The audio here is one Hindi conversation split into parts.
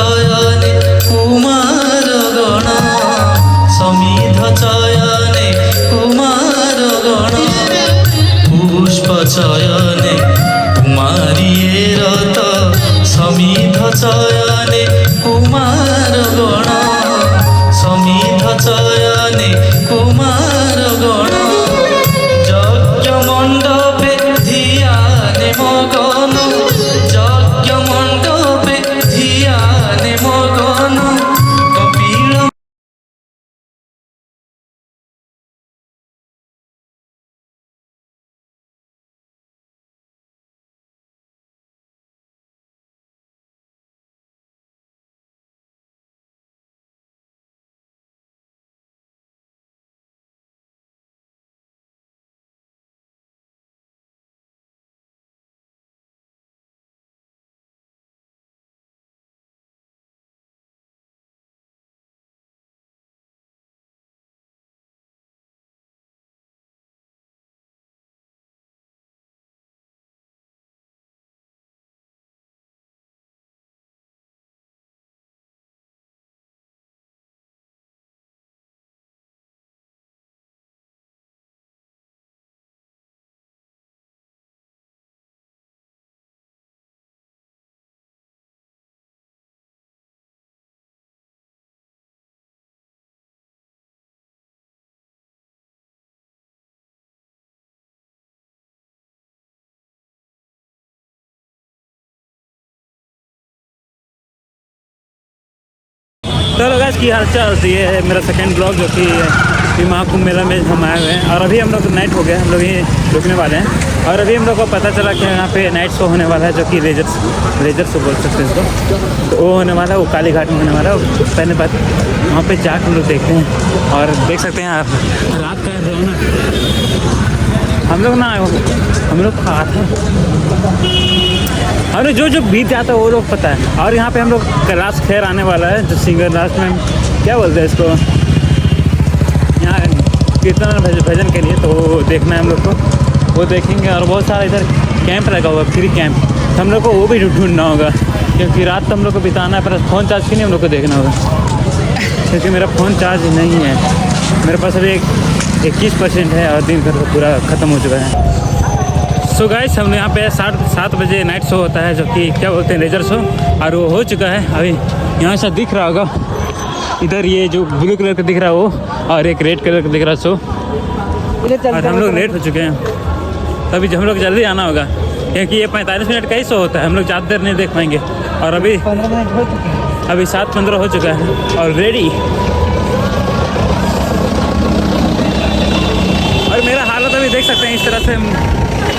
चयने कुमार गण समिध चयने कुमार गण पुष्प चयने कुमारी रत समिध चयने कुमार गण समिध चयने कुमार गण यज्ञ मंडपे धियाने मगन यज्ञ मंडपे धियाने मगन कपिल तो गाइस की हालचाल होती है मेरा सेकंड ब्लॉग जो कि महाकुंभ मेला में हम आए हुए हैं और अभी हम लोग नाइट हो गया, हम लोग यहीं रुकने वाले हैं और अभी हम लोग को पता चला कि यहाँ पे नाइट शो होने वाला है जो कि लेजर शो बोल सकते हैं इसको। तो वो होने वाला है, वो काली घाट में होने वाला है। पहले बात वहाँ पे जाकर हम लोग देखते हैं और देख सकते हैं आप रात का रौनक। हम लोग ना हम लोग खाते हैं और जो बीत जाता है वो लोग पता है। और यहाँ पे हम लोग कैलाश खेर आने वाला है जो सिंगर लास्ट में क्या बोलते हैं इसको, यहाँ कीर्तन भजन के लिए, तो वो देखना है हम लोग को, वो देखेंगे। और बहुत सारा इधर कैंप लगा हुआ फ्री कैंप, तो हम लोग को वो भी ढूंढना होगा क्योंकि रात तो हम लोग को बिताना है, पर फ़ोन चार्ज की नहीं हम लोग को देखना होगा क्योंकि मेरा फ़ोन चार्ज नहीं है। मेरे पास अभी 21% है और दिन भर तो पूरा ख़त्म हो चुका है। सो गाइस हम यहाँ पे 7 बजे नाइट शो होता है जो कि क्या बोलते हैं लेजर शो, और वो हो चुका है। अभी यहाँ से दिख रहा होगा इधर ये जो ब्लू कलर का दिख रहा है वो, और एक रेड कलर का दिख रहा है शो। और हम लोग लेट हो चुके हैं, तभी हम लोग जल्दी आना होगा क्योंकि ये 45 मिनट का ही शो होता है, हम लोग ज़्यादा देर नहीं देख पाएंगे। और अभी 7:15 हो चुका है और रेडी। और मेरा हालत अभी देख सकते हैं इस तरह से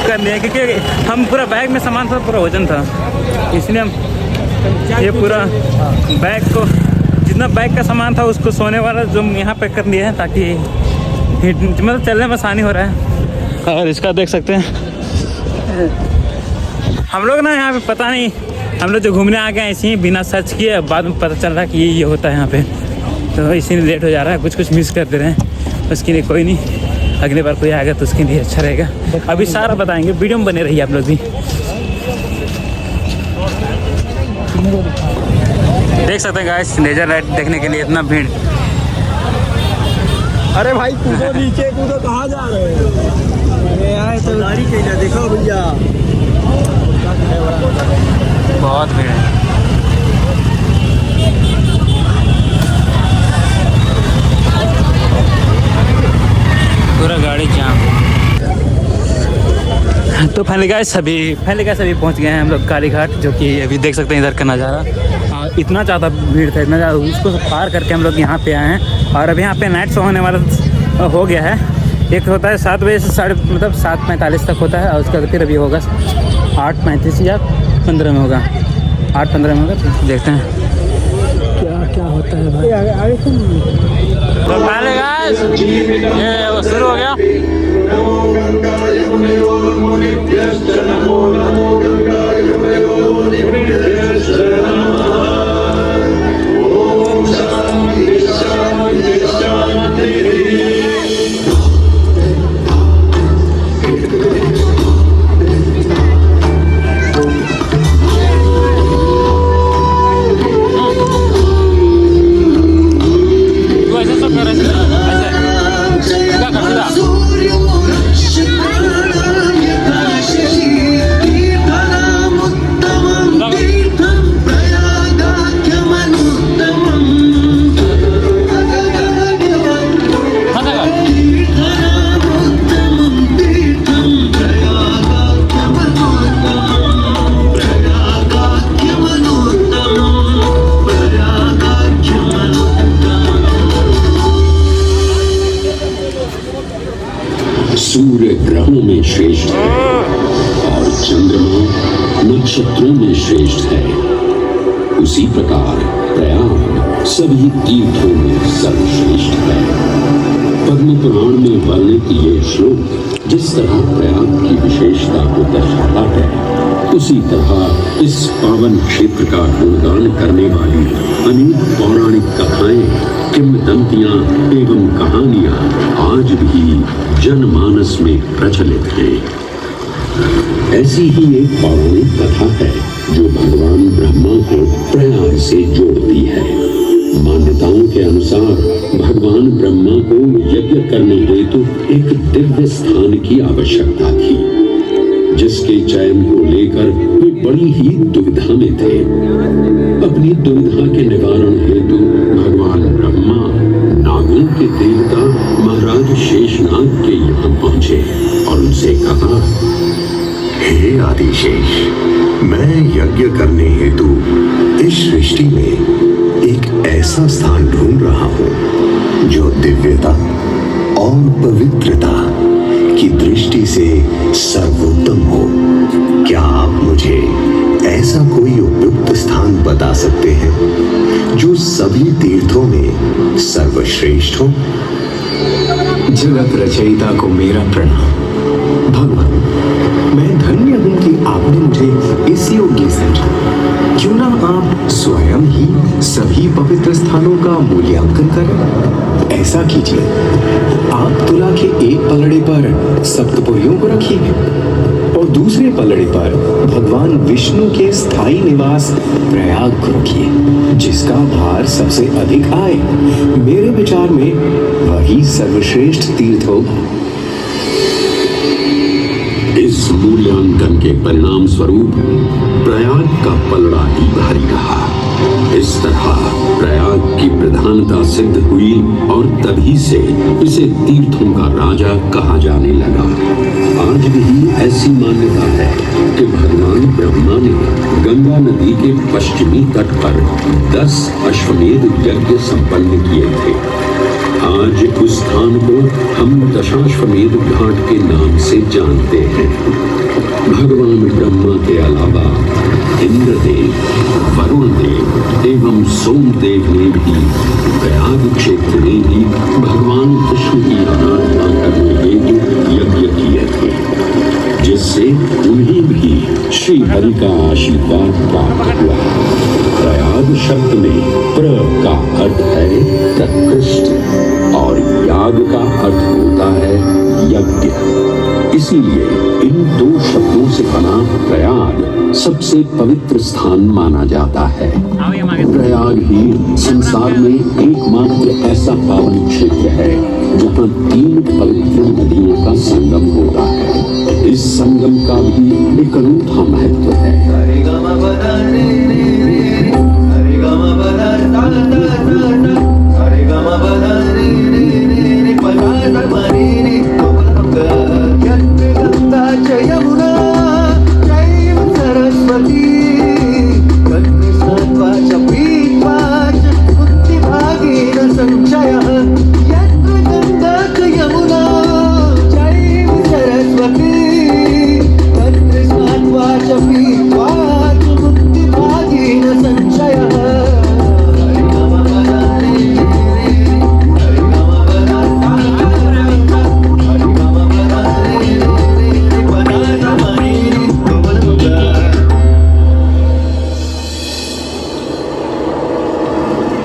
कर लिया क्योंकि हम पूरा बैग में सामान था, पूरा वजन था, इसलिए हम ये पूरा बैग को जितना बैग का सामान था उसको सोने वाला जो यहाँ पे कर लिया है ताकि मतलब चलने में आसानी हो रहा है। और इसका देख सकते हैं हम लोग ना यहाँ पे पता नहीं, हम लोग जो घूमने आ गए ऐसे ही बिना सर्च किए, बाद में पता चल रहा है कि ये होता है यहाँ पे, तो इसीलिए लेट हो जा रहा है, कुछ मिस कर दे रहे हैं। उसके लिए कोई नहीं, अगली बार कोई आएगा तो उसके लिए अच्छा रहेगा। अभी सारा बताएंगे, वीडियो में बने रहिए आप लोग भी। देख सकते हैं गाइस लेजर लाइट देखने के लिए इतना भीड़। अरे भाई कूदो नीचे, कूदो, कहाँ जा रहे हो? अरे यार तो गाड़ी कैसा देखो भैया, बहुत भीड़ है। पूरा गाड़ी जाम। तो फाइनली गाइस अभी पहुंच गए हैं हम लोग काली घाट, जो कि अभी देख सकते हैं इधर का नज़ारा। इतना ज़्यादा भीड़ था, इतना ज़्यादा, उसको पार करके हम लोग यहाँ पे आए हैं। और अभी यहाँ पे नाइट शो होने वाला हो गया है। एक होता है 7 बजे से 7:45 तक होता है और उसका फिर अभी होगा 8:35 या 15 में होगा, 8:15 में होगा। तो देखते हैं क्या होता है भाई। तो पहले गाइस ये शुरू हो गया। सर्वश्रेष्ठ है और चंद्रमा नक्षत्रों में श्रेष्ठ है, उसी प्रकार प्रयाग सभी तीर्थों में सर्वश्रेष्ठ है। पद्म पुराण में वर्णित ये श्लोक जिस तरह प्रयाग की विशेषता को दर्शाता है, उसी तरह इस पावन क्षेत्र का गुणगान करने वाली अनेक पौराणिक कथाएं, किंवदंतियां एवं कहानियां आज भी जनमानस में प्रचलित हैं। ऐसी ही एक पौराणिक कथा है जो भगवान ब्रह्मा को प्रयाग से जोड़ती है। मान्यताओं के अनुसार भगवान ब्रह्मा को यज्ञ करने हेतु एक दिव्य स्थान की आवश्यकता थी, जिसके चयन को लेकर वे बड़ी ही दुविधा में थे। अपनी दुविधा के निवारण हेतु भगवान ब्रह्मा नागों के देवता महाराज शेषनाग के यहाँ पहुंचे और उनसे कहा, हे आदिशेष, मैं यज्ञ करने हेतु इस सृष्टि में एक ऐसा स्थान ढूंढ रहा हूं जो दिव्यता और पवित्रता की दृष्टि से सर्वोत्तम हो। क्या आप मुझे ऐसा कोई उपयुक्त स्थान बता सकते हैं जो सभी तीर्थों में सर्वश्रेष्ठ हो? जगत रचयिता को मेरा प्रणाम। भगवान, मैं धन्य हूं कि आपने मुझे इस योग्य समझा। क्यों ना आप स्वयं ही सभी पवित्र स्थानों का मूल्यांकन करें। ऐसा कीजिए, आप तुला के एक पलड़े पर सप्तपुरियों को रखिए और दूसरे पलड़े पर भगवान विष्णु के स्थायी निवास प्रयाग को रखिए, जिसका भार सबसे अधिक आए। मेरे विचार में वही सर्वश्रेष्ठ तीर्थ होगा। इस मूल्यांकन के परिणाम स्वरूप प्रयाग का पलड़ा ही भारी रहा। इस तरह प्रयाग की प्रधानता सिद्ध हुई और तभी से इसे तीर्थों का राजा कहा जाने लगा। आज भी ऐसी मान्यता है कि भगवान ब्रह्मा ने गंगा नदी के पश्चिमी तट पर 10 अश्वमेध यज्ञ संपन्न किए थे। आज उस स्थान को हम दशाश्वमेध घाट के नाम से जानते हैं। भगवान ब्रह्मा के अलावा इंद्रदेव, वरुण देव एवं सोमदेव ने भी प्रयाग क्षेत्र में ही भगवान विष्णु की आराधना करने हेतु यज्ञ किए थे, जिससे उन्हें भी श्री हरि का आशीर्वाद प्राप्त हुआ। प्रयाग शब्द में प्र का अर्थ है प्रकृष्ट और याग का अर्थ होता है यज्ञ। इसीलिए इन दो शब्दों से बना प्रयाग सबसे पवित्र स्थान माना जाता है। प्रयाग ही संसार में एकमात्र ऐसा पावन क्षेत्र है जहाँ 3 पवित्र नदियों का संगम होता है। इस संगम का भी एक अनूठा महत्व है।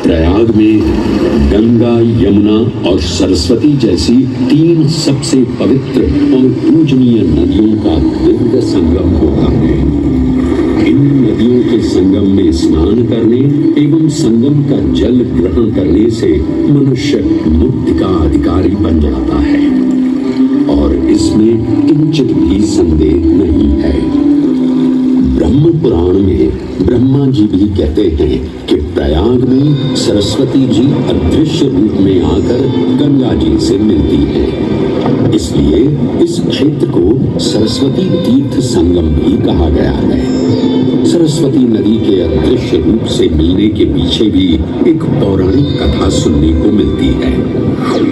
प्रयाग में गंगा, यमुना और सरस्वती जैसी 3 सबसे पवित्र और पूजनीय नदियों का दिव्य संगम होता है। इन नदियों के संगम में स्नान करने एवं संगम का जल ग्रहण करने से मनुष्य मुक्ति का अधिकारी बन जाता है और इसमें किंचित भी संदेह नहीं है। ब्रह्म पुराण में ब्रह्मा जी भी कहते हैं कि प्रयाग में सरस्वती जी अदृश्य रूप में आकर गंगा जी से मिलती है। इसलिए इस क्षेत्र को सरस्वती तीर्थ संगम भी कहा गया है। सरस्वती नदी के अदृश्य रूप से मिलने के पीछे भी एक पौराणिक कथा सुनने को मिलती है।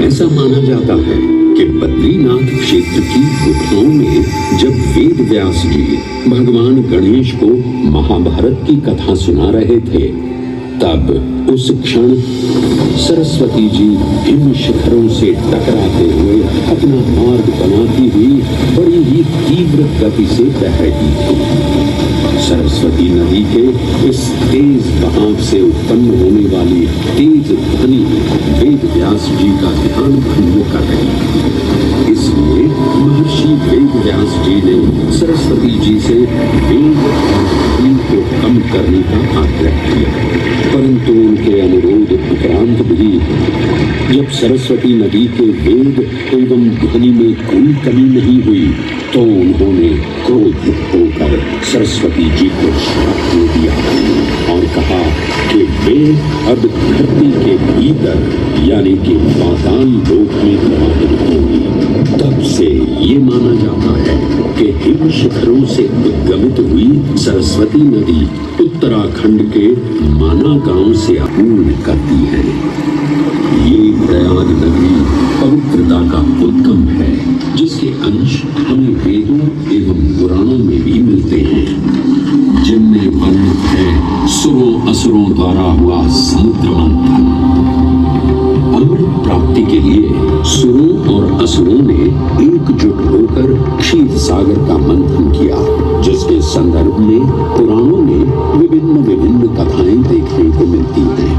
ऐसा माना जाता है कि बद्रीनाथ क्षेत्र की गुफाओं में जब वेद व्यास जी भगवान गणेश को महाभारत की कथा सुना रहे थे, तब उस क्षण सरस्वती जी हिम शिखरों से टकराते हुए अपना मार्ग बनाती हुई बड़ी ही तीव्र गति से बह रही थी। सरस्वती नदी के इस तेज बहाव से उत्पन्न होने वाली तेज ध्वनि वेद व्यास जी का ध्यान भंग कर रही थी। इसलिए महर्षि वेद व्यास जी ने सरस्वती जी से वेग और ध्वनि को कम करने का आग्रह किया, परंतु उनके अनुरोध उपरांत भी जब सरस्वती नदी के वेग एवं ध्वनि में कोई कमी नहीं हुई, तो उन्होंने क्रोधित होकर सरस्वती जी को श्राप दे दिया और कहा कि वे अब धरती के भीतर यानी कि पाताल लोक में प्रवाहित होंगी। तब से ये माना जाता है कि हिम शिखरों से उद्गमित हुई सरस्वती नदी उत्तराखंड के माना गांव से आपूर्ण करती है। ये प्रयाग नगरी पवित्रता का उद्गम है, जिसके अंश हमें वेदों एवं पुराणों में भी मिलते हैं, जिनमें वर्णित है सुरों असुरों द्वारा हुआ समुद्र मंथन। अमृत प्राप्ति के लिए सुरों और असुरों ने एकजुट होकर क्षीर सागर का मंथन किया, जिसके संदर्भ में पुराणों में विभिन्न कथाएं देखने को मिलती हैं।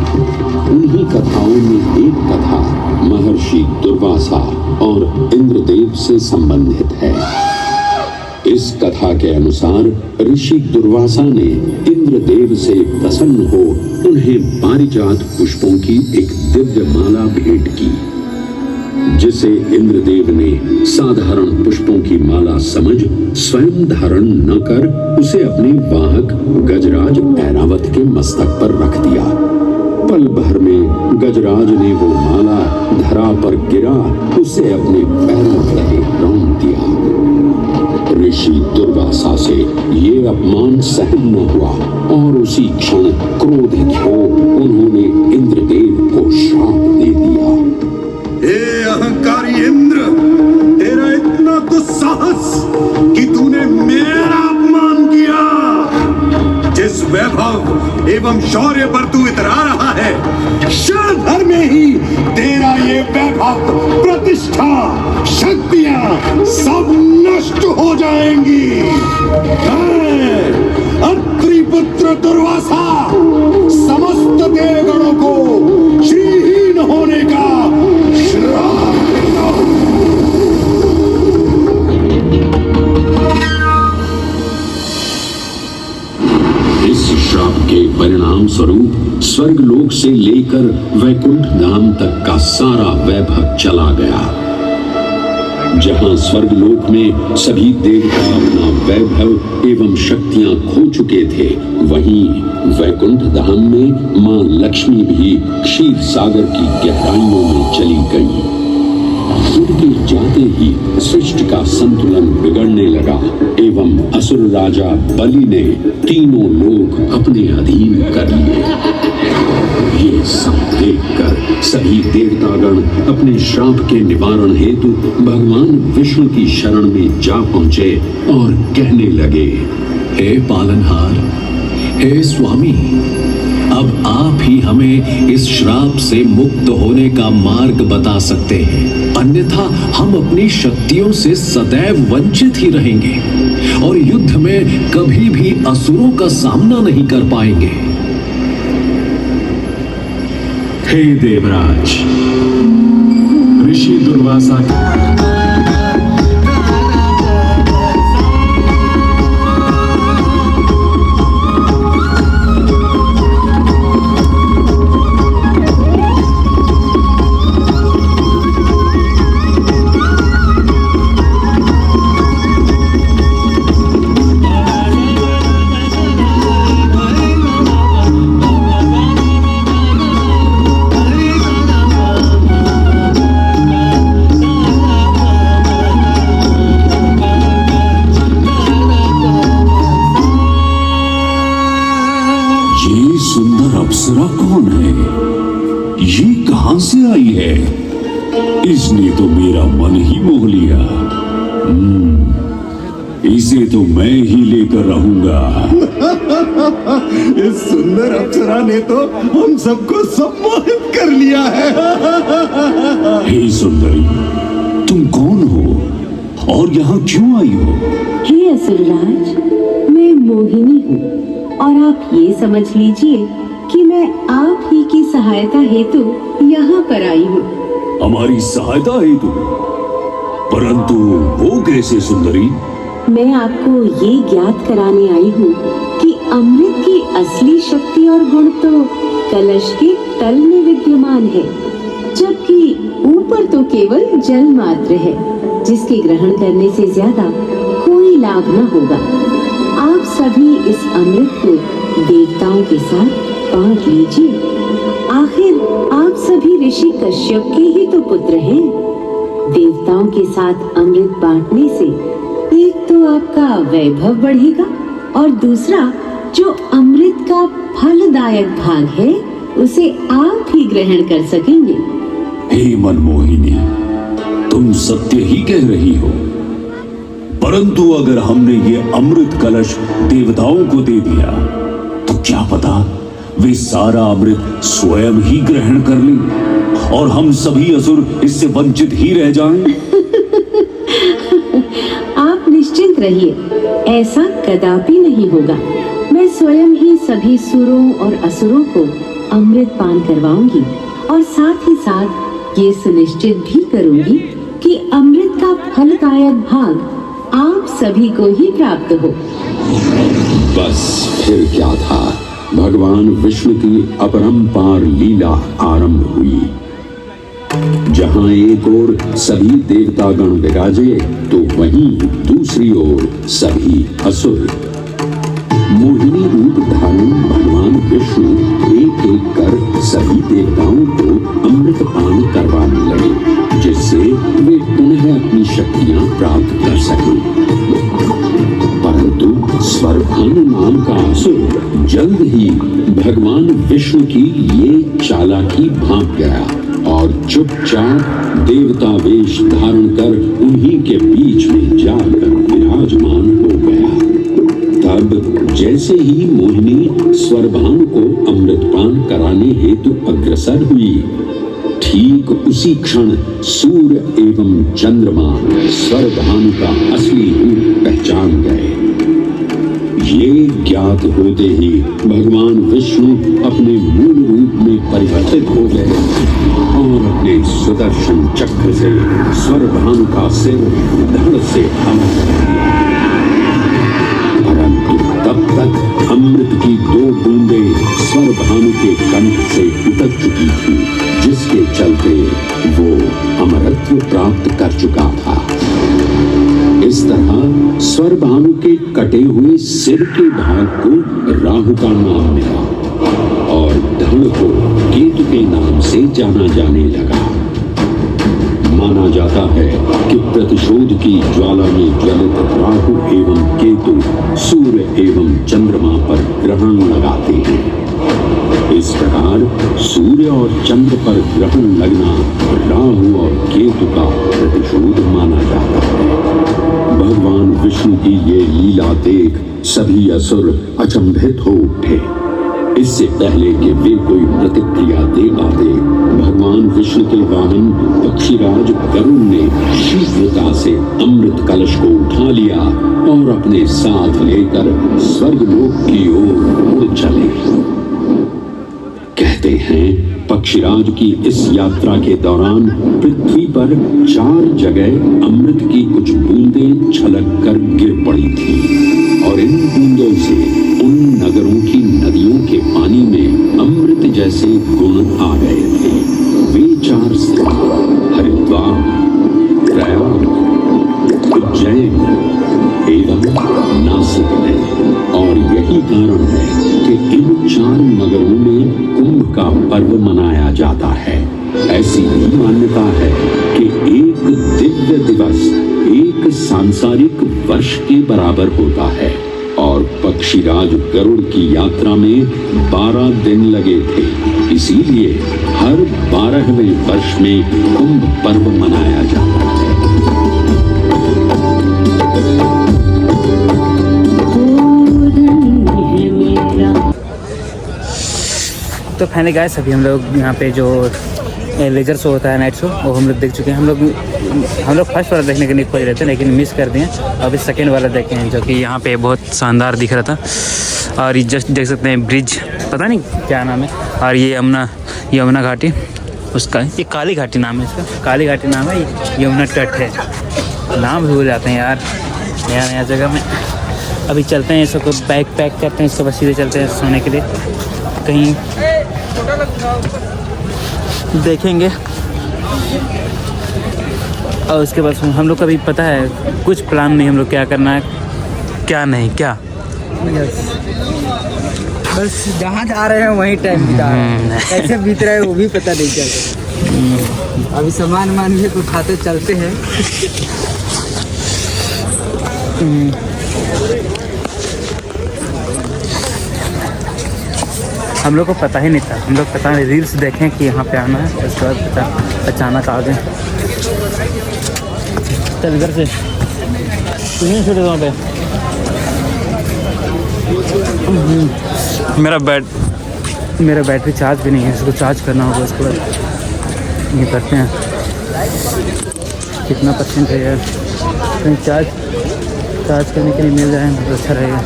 उन्हीं कथाओं में एक कथा महर्षि दुर्वासा और इंद्रदेव से संबंधित है। इस कथा के अनुसार ऋषि दुर्वासा ने इंद्रदेव से प्रसन्न हो उन्हें पारिजात पुष्पों की एक दिव्य माला भेंट की, जिसे इंद्रदेव ने साधारण पुष्पों की माला समझ स्वयं धारण न कर उसे अपने वाहक गजराज ऐरावत के मस्तक पर रख दिया। पल भर में गजराज ने वो माला धरा पर गिरा उसे अपने पैरों तले रौंद दिया। ऋषि दुर्वासा से ये अपमान सहन न हुआ और उसी क्षण क्रोधित हो उन्होंने इंद्रदेव को श्राप दे दिया। हे अहंकारी इंद्र, तेरा इतना दुस्साहस कि तूने मेरा अपमान किया। जिस वैभव एवं शौर्य पर तू इतरा रहा है, क्षण भर में ही तेरा ये वैभव, प्रतिष्ठा, शक्तियां सब नष्ट हो जाएंगी। मैं अत्रिपुत्र दुर्वासा समस्त देवगणों को श्रीहीन होने का श्राप देता हूं। इस श्राप के परिणाम स्वरूप स्वर्गलोक से लेकर वैकुंठ धाम तक का सारा वैभव चला गया। जहां स्वर्गलोक में सभी देवता अपना वैभव एवं शक्तियां खो चुके थे, वहीं वैकुंठ धाम में मां लक्ष्मी भी क्षीर सागर की गहराइयों में चली गई। उनके जाते ही सृष्टि का संतुलन बिगड़ने लगा एवं असुर राजा बलि ने तीनों लोक अपने अधीन कर लिए। ये सब देखकर सभी देवतागण अपने श्राप के निवारण हेतु भगवान विष्णु की शरण में जा पहुंचे और कहने लगे, हे पालनहार, हे स्वामी, अब आप ही हमें इस श्राप से मुक्त होने का मार्ग बता सकते हैं, अन्यथा हम अपनी शक्तियों से सदैव वंचित ही रहेंगे और युद्ध में कभी भी असुरों का सामना नहीं कर पाएंगे। हे देवराज, ऋषि दुर्वासा अप्सरा कौन है? ये कहां से आई है? इसने तो मेरा मन ही मोह लिया। इसे तो मैं ही लेकर रहूंगा। इस सुंदर अप्सरा ने तो हम सबको सम्मोहित कर लिया है। हे सुंदरी, तुम कौन हो और यहाँ क्यों आई हो? हे असुरराज, मैं मोहिनी हूँ और आप ये समझ लीजिए कि मैं आप ही की सहायता हेतु यहाँ पर आई हूँ। हमारी सहायता हेतु? परंतु वो कैसे सुंदरी? मैं आपको ये ज्ञात कराने आई हूँ कि अमृत की असली शक्ति और गुण तो कलश के तल में विद्यमान है, जबकि ऊपर तो केवल जल मात्र है, जिसके ग्रहण करने से ज्यादा कोई लाभ न होगा। आप सभी इस अमृत को देवताओं के साथ बांट लीजिए। आखिर आप सभी ऋषि कश्यप के ही तो पुत्र हैं। देवताओं के साथ अमृत बांटने से एक तो आपका वैभव बढ़ेगा और दूसरा जो अमृत का फलदायक भाग है उसे आप ही ग्रहण कर सकेंगे। हे मनमोहिनी, तुम सत्य ही कह रही हो। परंतु अगर हमने ये अमृत कलश देवताओं को दे दिया तो क्या पता वे सारा अमृत स्वयं ही ग्रहण कर लें और हम सभी असुर इससे वंचित ही रह जाएं। आप निश्चिंत रहिए, ऐसा कदापि नहीं होगा। मैं स्वयं ही सभी सुरों और असुरों को अमृत पान करवाऊंगी और साथ ही साथ ये सुनिश्चित भी करूंगी कि अमृत का फलदायक भाग आप सभी को ही प्राप्त हो। बस फिर क्या था, भगवान विष्णु की अपरंपार लीला आरंभ हुई। जहां एक ओर सभी देवतागण विराजे तो वहीं दूसरी ओर सभी असुर। मोहिनी रूप धारण भगवान विष्णु एक एक कर सभी देवताओं को अमृत पान करवाने लगे, जिससे वे पुनः अपनी शक्तियां प्राप्त कर सकें। परंतु स्वरभानु नाम का असुर जल्द ही भगवान विष्णु की ये चालाकी भांप गया और चुपचाप देवता वेश धारण कर उन्हीं के बीच में जाकर विराजमान हो गया। तब जैसे ही मोहिनी स्वरभानु को अमृतपान कराने हेतु अग्रसर हुई, ठीक उसी क्षण सूर्य एवं चंद्रमा स्वरभानु का असली रूप पहचान गए। ये ज्ञात होते ही भगवान विष्णु अपने मूल रूप में परिवर्तित हो गए और अपने सुदर्शन चक्र से स्वरभानु का सिर धड़ से अलग कर दिया। परंतु तब तक अमृत की 2 बूंदें स्वरभानु के कंठ से उतर चुकी थी, जिसके चलते वो अमरत्व प्राप्त कर चुका था। इस तरह स्वरभानु के कटे हुए सिर के भाग को राहु का नाम मिला और धड़ को केतु के नाम से जाना जाने लगा। माना जाता है कि प्रतिशोध की ज्वाला में ज्वलित राहु एवं केतु सूर्य एवं चंद्रमा पर ग्रहण लगाते हैं। इस प्रकार सूर्य और चंद्र पर ग्रहण लगना राहु और केतु का प्रतिशोध माना जाता है। भगवान विष्णु की ये लीला देख सभी असुर अचंभित हो उठे। इससे पहले कि वे कोई प्रतिक्रिया दे पाते, भगवान विष्णु के वाहन पक्षीराज वरुण ने शीघ्रता से अमृत कलश को उठा लिया और अपने साथ लेकर स्वर्गलोक की ओर उड़ चले। कहते हैं पक्षीराज की इस यात्रा के दौरान पृथ्वी पर 4 जगह अमृत की कुछ बूंदें छलक कर गिर पड़ी थी और इन बूंदों से उन नगरों की नदियों के पानी में अमृत जैसे गुण आ गए थे। वे 4 स्थान हरिद्वार, प्रयाग, उज्जैन एवं नासिक है और यही कारण है कि इन 4 नगरों में कुंभ का पर्व मनाया जाता है। ऐसी ही मान्यता है कि एक दिव्य दिवस एक सांसारिक वर्ष के बराबर होता है और पक्षी पक्षीराज गरुड़ की यात्रा में 12 दिन लगे थे। इसीलिए हर 12वें वर्ष में कुंभ पर्व मनाया जाता है। तो फाइनली गाइस अभी हम लोग यहाँ पे जो लेजर शो होता है, नाइट शो, वो हम लोग देख चुके हैं। हम लोग फर्स्ट वाला देखने के लिए खोज रहे थे लेकिन मिस कर दिए। अभी सेकेंड वाला देखे हैं जो कि यहाँ पे बहुत शानदार दिख रहा था। और ये जस्ट देख सकते हैं ब्रिज, पता नहीं क्या नाम है। और ये यमुना घाटी, उसका ये काली घाटी नाम है, इसका काली घाटी नाम है, यमुना तट है। नाम भूल जाते हैं यार नया नया जगह में। अभी चलते हैं, इसको बैग पैक करते हैं, इसको बस सीधे चलते हैं सोने के लिए कहीं देखेंगे। और उसके बाद हम लोग का भी पता है कुछ प्लान नहीं, हम लोग क्या करना है क्या नहीं क्या। बस जहाँ जा रहे हैं वहीं टाइम बिता रहे हैं, कैसे बीत रहा है वो भी पता नहीं चलता। अभी सामान भी उठाते चलते हैं। हम लोग को पता ही नहीं था, हम लोग पता नहीं रील्स देखें कि यहाँ पे आना है, उसके बाद पता अचानक आ गए। चल इधर से छोटे वहाँ पे मेरा बैटरी चार्ज भी नहीं है, इसको चार्ज करना होगा। उसके बाद ये करते हैं कितना % है यार, कहीं चार्ज करने के लिए मिल जाए तो अच्छा रहेगा।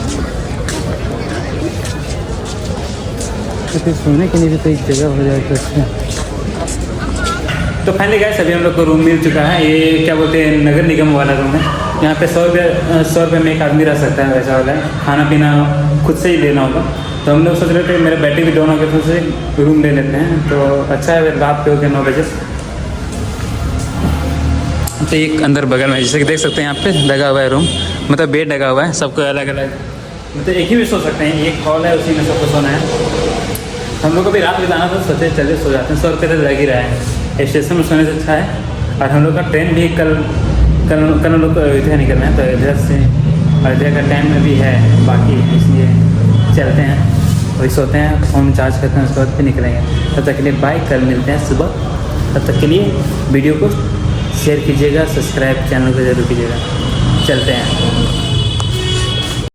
तो फिर सोने के लिए भी तो एक जगह हो जाए तो अच्छा। तो फाइनली गाइस अभी हम लोग को रूम मिल चुका है। ये क्या बोलते हैं, नगर निगम वाला रूम है। यहाँ पे 100 रुपये में एक आदमी रह सकता है, वैसा वाला है। खाना पीना खुद से ही देना होगा। तो हम लोग सोच रहे थे मेरे बैटरी भी डाउन हो गया, तो से रूम ले लेते हैं। तो अच्छा है, रात के हो गया 9 बजे। तो एक अंदर बगल में जैसे कि देख सकते हैं यहाँ पे लगा हुआ है रूम, मतलब बेड लगा हुआ है, सबको अलग अलग, मतलब एक ही में सो सकते हैं। एक हॉल है, उसी में सबको सोना है। हम लोग को भी रात बिताना तो सोचे चले सो जाते हैं, 100 रुपये तो लग ही रहा है। स्टेशन में सोने से अच्छा है। और हम लोग का ट्रेन भी कल हम लोग को अयोध्या निकलना है, तो अयोध्या से अयोध्या का टाइम में भी है बाकी, इसलिए चलते हैं वही सोते हैं, फ़ोन चार्ज करते हैं, उसके बाद फिर निकलेंगे। तब तक के लिए बाय, कल मिलते हैं सुबह। तब तक के लिए वीडियो को शेयर कीजिएगा, सब्सक्राइब चैनल को जरूर कीजिएगा। चलते हैं।